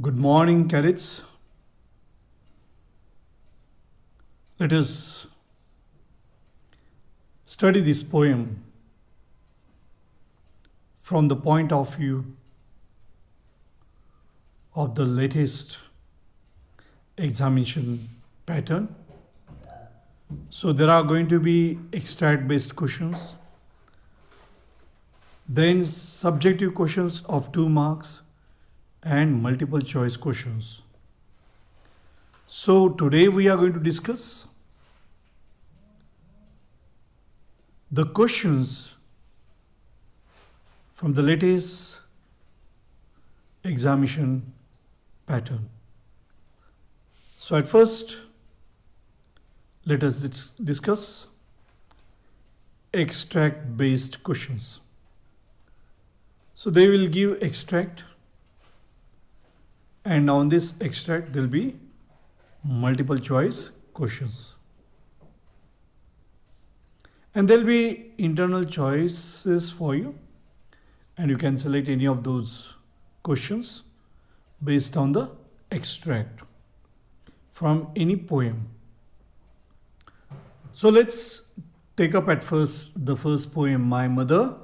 Good morning, cadets. Let us study this poem from the point of view of the latest examination pattern. So, there are going to be extract based questions, then subjective questions of 2 marks, and multiple choice questions. So, today we are going to discuss the questions from the latest examination pattern. So, at first, let us discuss extract based questions. So, they will give extract, and on this extract, there will be multiple choice questions. And there will be internal choices for you, and you can select any of those questions based on the extract from any poem. So let's take up at first the first poem, My Mother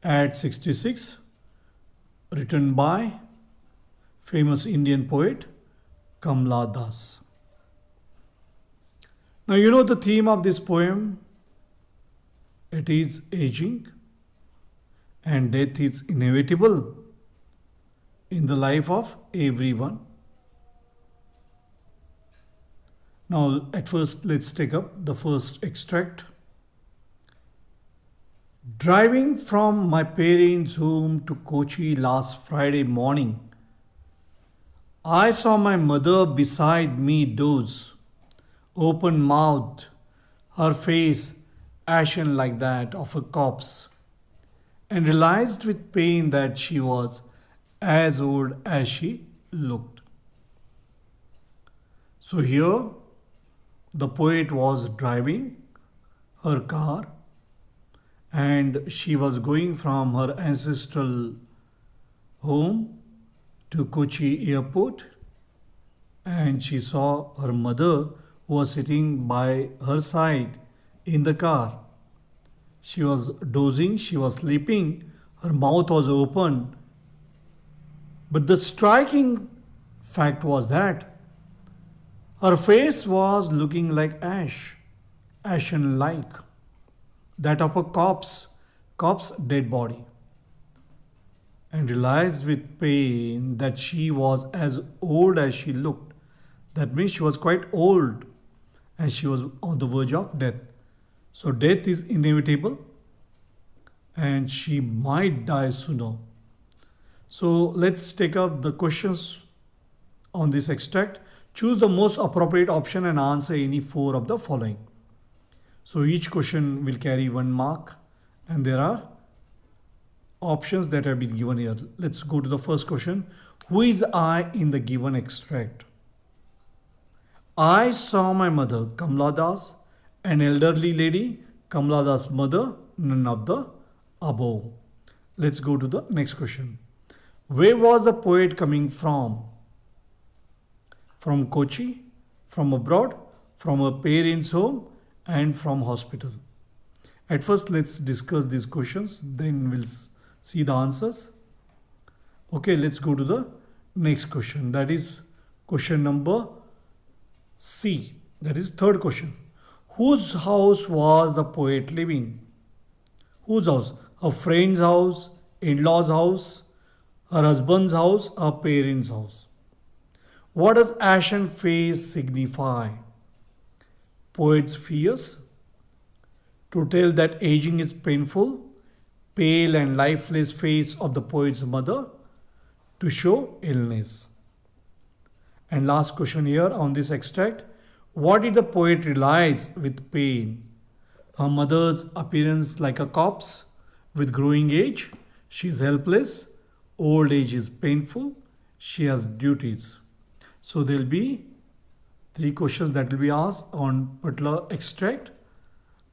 at 66, written by famous Indian poet Kamla Das. Now you know the theme of this poem. It is aging, and death is inevitable in the life of everyone. Now, at first, let's take up the first extract. Driving from my parents' home to Kochi last Friday morning, I saw my mother beside me doze, open mouthed, her face ashen like that of a corpse, and realized with pain that she was as old as she looked. So here the poet was driving her car and she was going from her ancestral home to Kochi airport, and she saw her mother who was sitting by her side in the car. She was dozing, she was sleeping, her mouth was open. But the striking fact was that her face was looking like ash, ashen like that of a corpse dead body, and realized with pain that she was as old as she looked. That means she was quite old and she was on the verge of death. So, death is inevitable and she might die sooner. So, let's take up the questions on this extract. Choose the most appropriate option and answer any 4 of the following. So, each question will carry 1 mark, and there are options that have been given here. Let's go to the first question. Who is I in the given extract? I saw my mother, Kamla Das, an elderly lady, Kamla Das' mother, none of the above. Let's go to the next question. Where was the poet coming from? From Kochi, from abroad, from her parents' home, and from hospital. At first, let's discuss these questions, then we'll see the answers. Okay, let's go to the next question. That is question number C. That is third question. Whose house was the poet living? Whose house? Her friend's house, in-laws' house, her husband's house, her parents' house. What does ashen face signify? Poet's fears. To tell that aging is painful, pale and lifeless face of the poet's mother to show illness. And last question here on this extract. What did the poet realize with pain? Her mother's appearance like a corpse with growing age. She is helpless. Old age is painful. She has duties. So there will be 3 questions that will be asked on particular extract.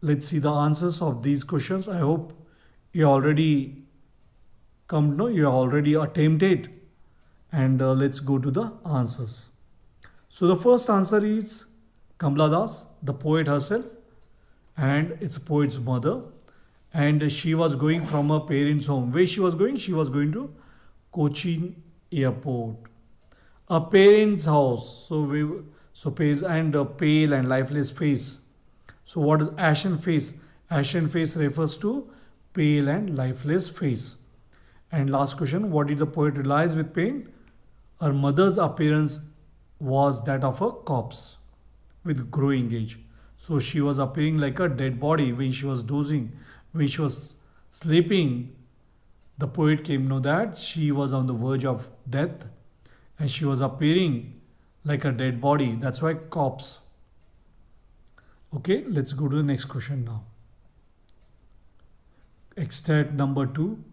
Let's see the answers of these questions. I hope you already attempted And let's go to the answers. So the first answer is Kamala Das, the poet herself, and it's a poet's mother. And she was going from her parents' home. Where she was going? She was going to Cochin Airport. A parent's house. So pale and pale and lifeless face. So what is ashen face? Ashen face refers to pale and lifeless face. And last question, what did the poet realize with pain? Her mother's appearance was that of a corpse with growing age. So she was appearing like a dead body when she was dozing, when she was sleeping. The poet came to know that she was on the verge of death and she was appearing like a dead body. That's why corpse. Okay, let's go to the next question now. Extract number 2.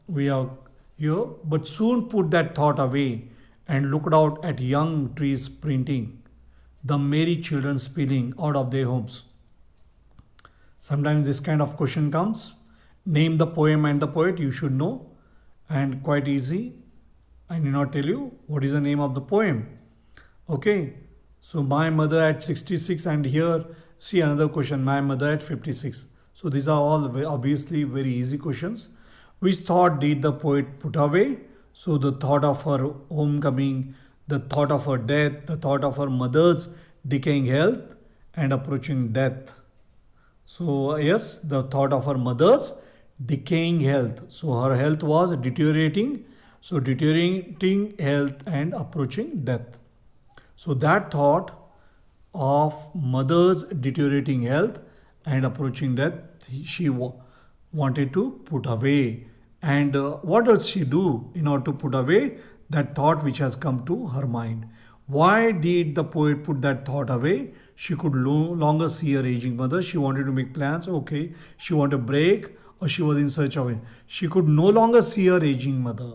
We are here, but soon put that thought away and looked out at young trees sprinting, the merry children spilling out of their homes. Sometimes this kind of question comes. Name the poem and the poet, you should know, and quite easy. I need not tell you what is the name of the poem. Okay, so my mother at 66, and here see another question, my mother at 56. So these are all obviously very easy questions. Which thought did the poet put away? So the thought of her homecoming, the thought of her death, the thought of her mother's decaying health and approaching death. So yes, the thought of her mother's decaying health. So her health was deteriorating. So deteriorating health and approaching death. So that thought of mother's deteriorating health and approaching death, she wanted to put away. And what does she do in order to put away that thought which has come to her mind? Why did the poet put that thought away? She could no longer see her aging mother. She wanted to make plans. Okay, she wanted a break, or she was in search of it. She could no longer see her aging mother.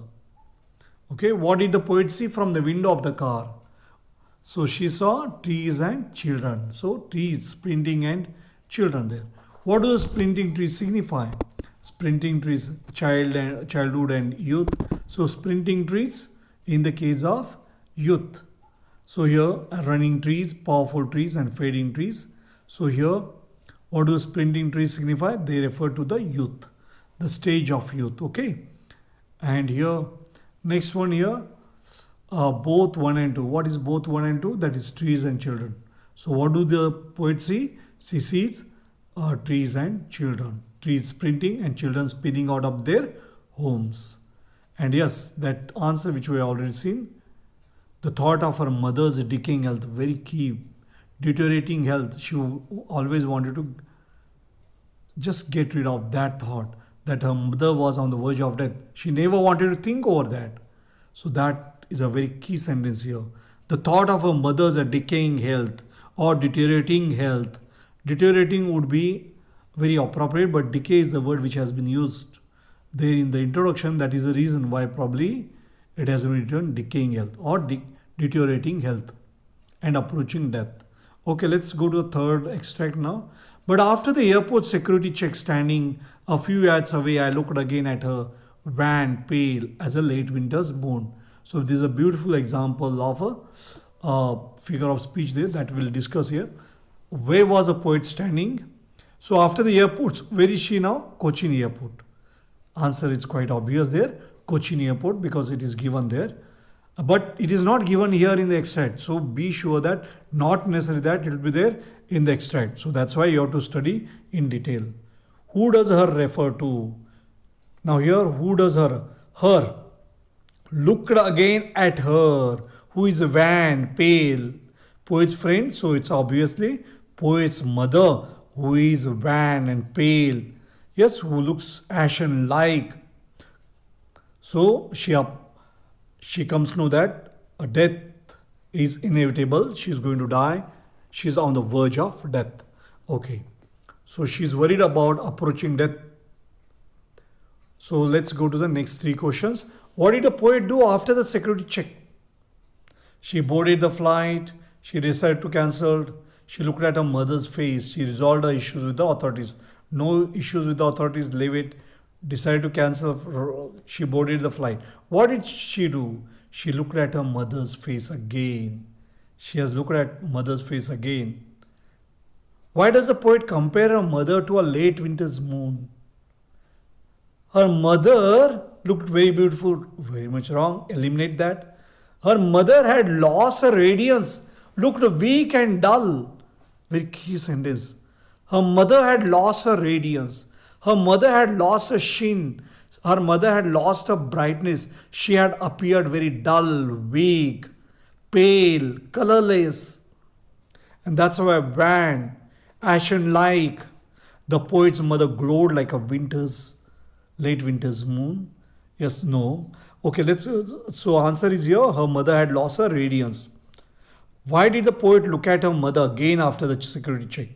Okay, what did the poet see from the window of the car? So she saw trees and children. So trees, sprinting and children there. What do the sprinting trees signify? Sprinting trees, childhood and youth. So sprinting trees in the case of youth. So here running trees, powerful trees and fading trees. So here what do sprinting trees signify? They refer to the youth, the stage of youth. Okay. And here next one here, both 1 and 2. What is both 1 and 2? That is trees and children. So what do the poet see? She sees trees and children. Trees sprinting and children spinning out of their homes. And yes, that answer which we have already seen. The thought of her mother's decaying health, very key. Deteriorating health. She always wanted to just get rid of that thought that her mother was on the verge of death. She never wanted to think over that. So that is a very key sentence here. The thought of her mother's decaying health or deteriorating health. Deteriorating would be very appropriate, but decay is the word which has been used there in the introduction. That is the reason why probably it has been written decaying health or deteriorating health and approaching death. Okay, let's go to the third extract now. But after the airport security check, standing a few yards away, I looked again at her, wan, pale as a late winter's moon. So this is a beautiful example of a figure of speech there that we'll discuss here. Where was the poet standing? So after the airports, where is she now? Cochin Airport. Answer is quite obvious there. Cochin Airport, because it is given there. But it is not given here in the extract. So be sure that not necessarily that it will be there in the extract. So that's why you have to study in detail. Who does her refer to? Now here, who does her? Her. Looked again at her. Who is wan, pale? Poet's friend. So it's obviously poet's mother, who is wan and pale. Yes, who looks ashen like. So she comes to know that a death is inevitable. She's going to die. She's on the verge of death. Okay. So she's worried about approaching death. So let's go to the next 3 questions. What did the poet do after the security check? She boarded the flight. She decided to cancel. She looked at her mother's face. She resolved her issues with the authorities. No issues with the authorities, leave it. decided to cancel. She boarded the flight. What did she do? She looked at her mother's face again. She has looked at mother's face again. Why does the poet compare her mother to a late winter's moon? Her mother looked very beautiful, very much wrong. Eliminate that. Her mother had lost her radiance, looked weak and dull. Very key sentence. Her mother had lost her radiance. Her mother had lost her sheen. Her mother had lost her brightness. She had appeared very dull, weak, pale, colorless. And that's why wan, ashen like. The poet's mother glowed like a late winter's moon. Yes, no. Okay, so answer is here. Her mother had lost her radiance. Why did the poet look at her mother again after the security check?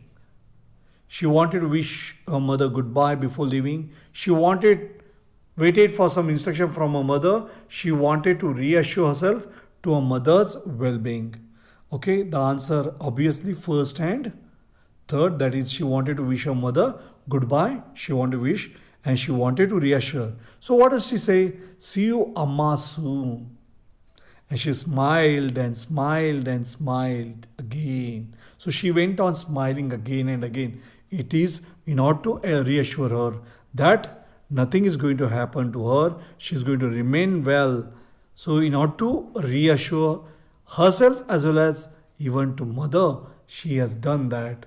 She wanted to wish her mother goodbye before leaving. She waited for some instruction from her mother. She wanted to reassure herself to her mother's well-being. Okay, the answer obviously first and third, that is, she wanted to wish her mother goodbye. She wanted to wish and she wanted to reassure. So what does she say? See you, Amma, soon. And she smiled and smiled and smiled again. So she went on smiling again and again. It is in order to reassure her that nothing is going to happen to her. She is going to remain well. So in order to reassure herself as well as even to mother, she has done that.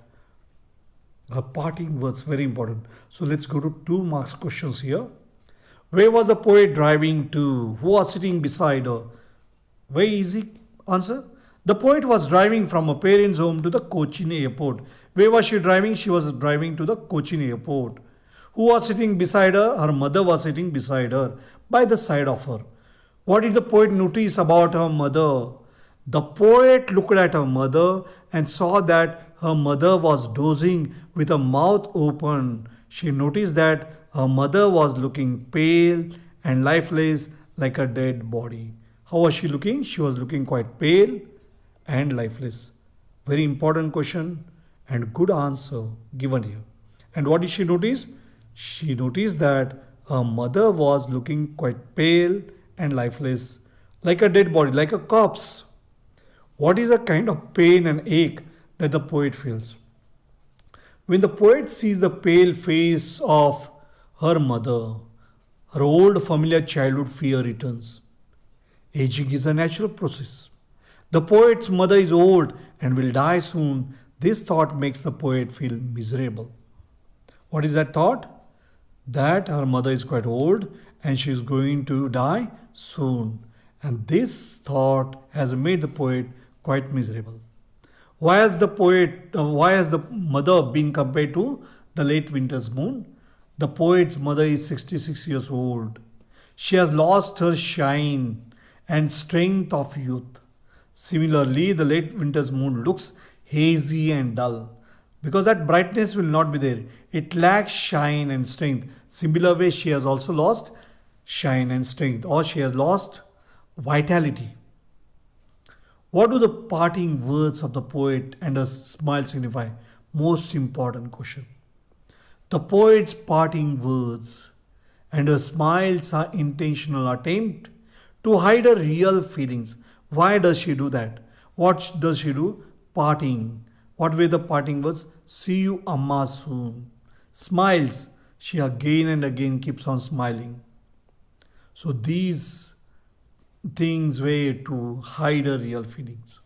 Her parting words very important. So let's go to 2 marks questions here. Where was the poet driving to? Who was sitting beside her? Very easy answer. The poet was driving from her parents' home to the Cochin airport. Where was she driving? She was driving to the Cochin airport. Who was sitting beside her? Her mother was sitting beside her, by the side of her. What did the poet notice about her mother? The poet looked at her mother and saw that her mother was dozing with her mouth open. She noticed that her mother was looking pale and lifeless like a dead body. How was she looking? She was looking quite pale and lifeless. Very important question and good answer given here. And what did she notice? She noticed that her mother was looking quite pale and lifeless, like a dead body, like a corpse. What is the kind of pain and ache that the poet feels? When the poet sees the pale face of her mother, her old familiar childhood fear returns. Aging is a natural process. The poet's mother is old and will die soon. This thought makes the poet feel miserable. What is that thought? That her mother is quite old and she is going to die soon. And this thought has made the poet quite miserable. Why has the mother been compared to the late winter's moon? The poet's mother is 66 years old. She has lost her shine and strength of youth. Similarly, the late winter's moon looks hazy and dull because that brightness will not be there. It lacks shine and strength. Similar way, she has also lost shine and strength, or she has lost vitality. What do the parting words of the poet and her smile signify? Most important question. The poet's parting words and her smiles are intentional attempt to hide her real feelings. Why does she do that? What does she do? Parting. What were the parting words? See you, Amma, soon. Smiles. She again and again keeps on smiling. So these things were to hide her real feelings.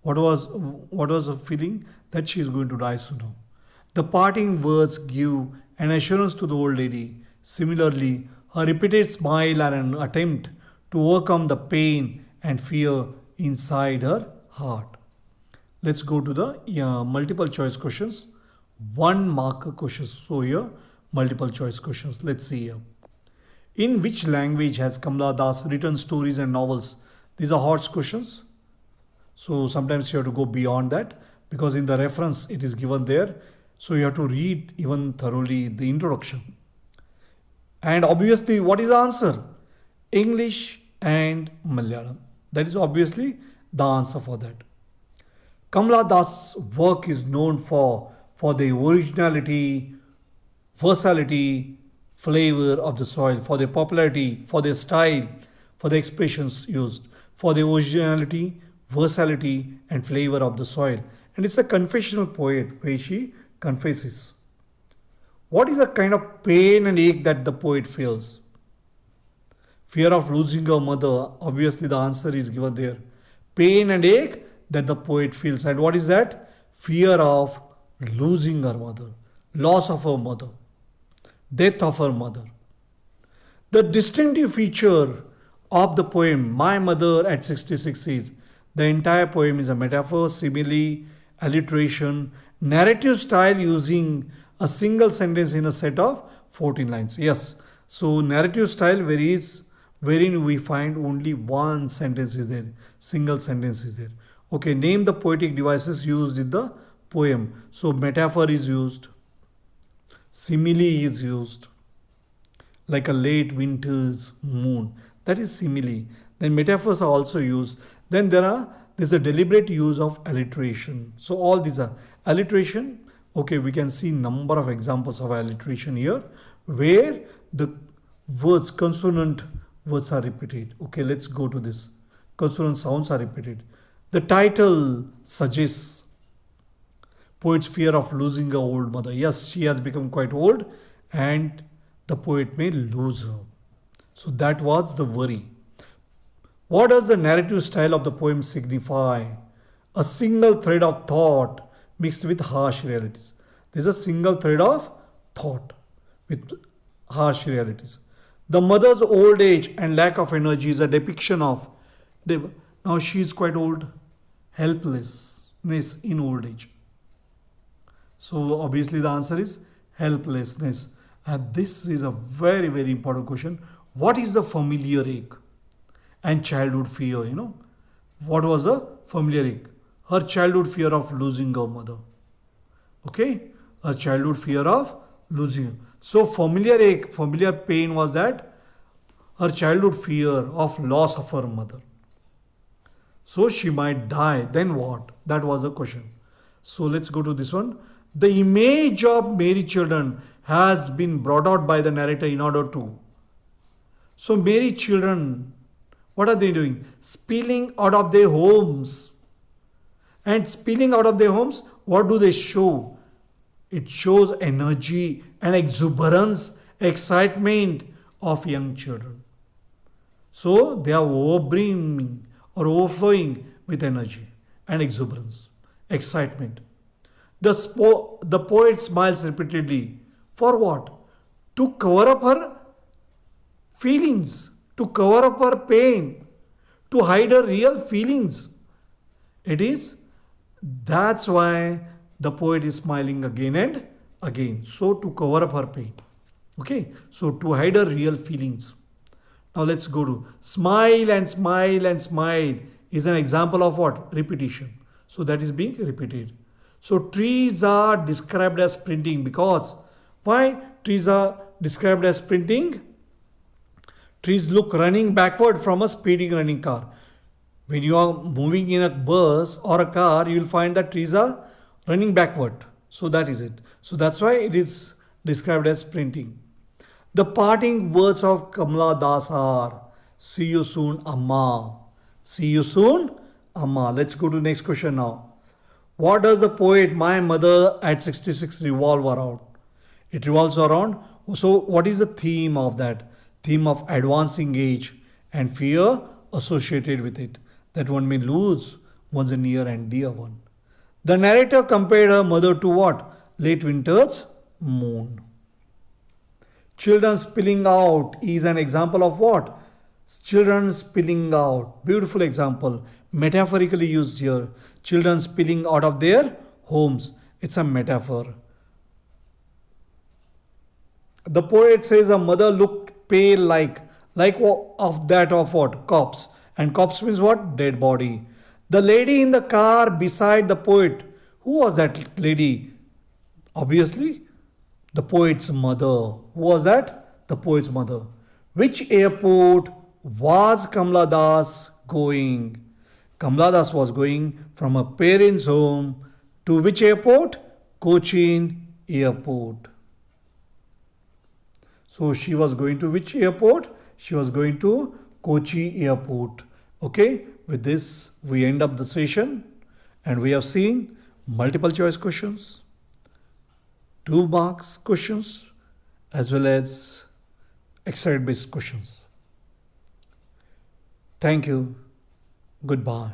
What was her feeling? That she is going to die sooner. The parting words give an assurance to the old lady. Similarly, her repeated smile are an attempt to overcome the pain and fear inside her heart. Let's go to the multiple choice questions. 1 marker questions. So here, multiple choice questions. Let's see here. In which language has Kamala Das written stories and novels? These are hot questions. So sometimes you have to go beyond that because in the reference it is given there. So you have to read even thoroughly the introduction. And obviously, what is the answer? English and Malayalam. That is obviously the answer for that. Kamala Das' work is known for the originality, versatility, flavor of the soil, for their popularity, for their style, for the expressions used, for the originality, versatility, and flavor of the soil. And it's a confessional poet where she confesses. What is the kind of pain and ache that the poet feels? Fear of losing her mother. Obviously, the answer is given there. Pain and ache that the poet feels. And what is that? Fear of losing her mother, loss of her mother, death of her mother. The distinctive feature of the poem My Mother at 66 is the entire poem is a metaphor, simile, alliteration, narrative style using a single sentence in a set of 14 lines. Yes, so narrative style varies wherein we find only one sentence is there, single sentence is there. Okay, name the poetic devices used in the poem. So metaphor is used, simile is used, like a late winter's moon. That is simile. Then metaphors are also used. Then there's a deliberate use of alliteration. So all these are alliteration. Okay, we can see number of examples of alliteration here where the words, consonant words are repeated. Okay, let's go to this. Consonant sounds are repeated. The title suggests poet's fear of losing her old mother. Yes, she has become quite old and the poet may lose her. So that was the worry. What does the narrative style of the poem signify? A single thread of thought mixed with harsh realities. There's a single thread of thought with harsh realities. The mother's old age and lack of energy is a depiction of now she is quite old, helplessness in old age. So obviously the answer is helplessness. And this is a very, very important question. What is the familiar ache and childhood fear? What was the familiar ache? Her childhood fear of losing her mother. Okay? Her childhood fear of losing her. So familiar ache, familiar pain was that her childhood fear of loss of her mother. So she might die. Then what? That was the question. So let's go to this one. The image of Mary children has been brought out by the narrator in order to. So Mary children, what are they doing? Spilling out of their homes. And spilling out of their homes, what do they show? It shows energy and exuberance, excitement of young children. So they are overbrimming or overflowing with energy and exuberance, excitement. The poet smiles repeatedly. For what? To cover up her feelings, to cover up her pain, to hide her real feelings. That's why the poet is smiling again and again. So to cover up her pain. Okay, so to hide her real feelings. Now let's go to smile and smile and smile is an example of what? Repetition. So that is being repeated. So trees are described as sprinting because why trees are described as sprinting? Trees look running backward from a speeding running car. When you are moving in a bus or a car, you will find that trees are running backward. So that is it. So that's why it is described as sprinting. The parting words of Kamala Das are see you soon, Amma. See you soon, Amma. Let's go to next question now. What does the poet My Mother at 66 revolve around? It revolves around. So what is the theme of that? Theme of advancing age and fear associated with it. That one may lose one's near and dear one. The narrator compared her mother to what? Late winter's moon. Children spilling out is an example of what? Children spilling out. Beautiful example. Metaphorically used here. Children spilling out of their homes. It's a metaphor. The poet says a mother looked pale like of that of what? Corpse. And corpse means what? Dead body. The lady in the car beside the poet. Who was that lady? Obviously, the poet's mother. Who was that? The poet's mother. Which airport was Kamala Das going? Kamala Das was going from her parents' home to which airport? Cochin Airport. So she was going to which airport? She was going to Kochi airport. Okay, with this we end up the session, and we have seen multiple choice questions, 2 marks questions, as well as exercise based questions. Thank you. Goodbye.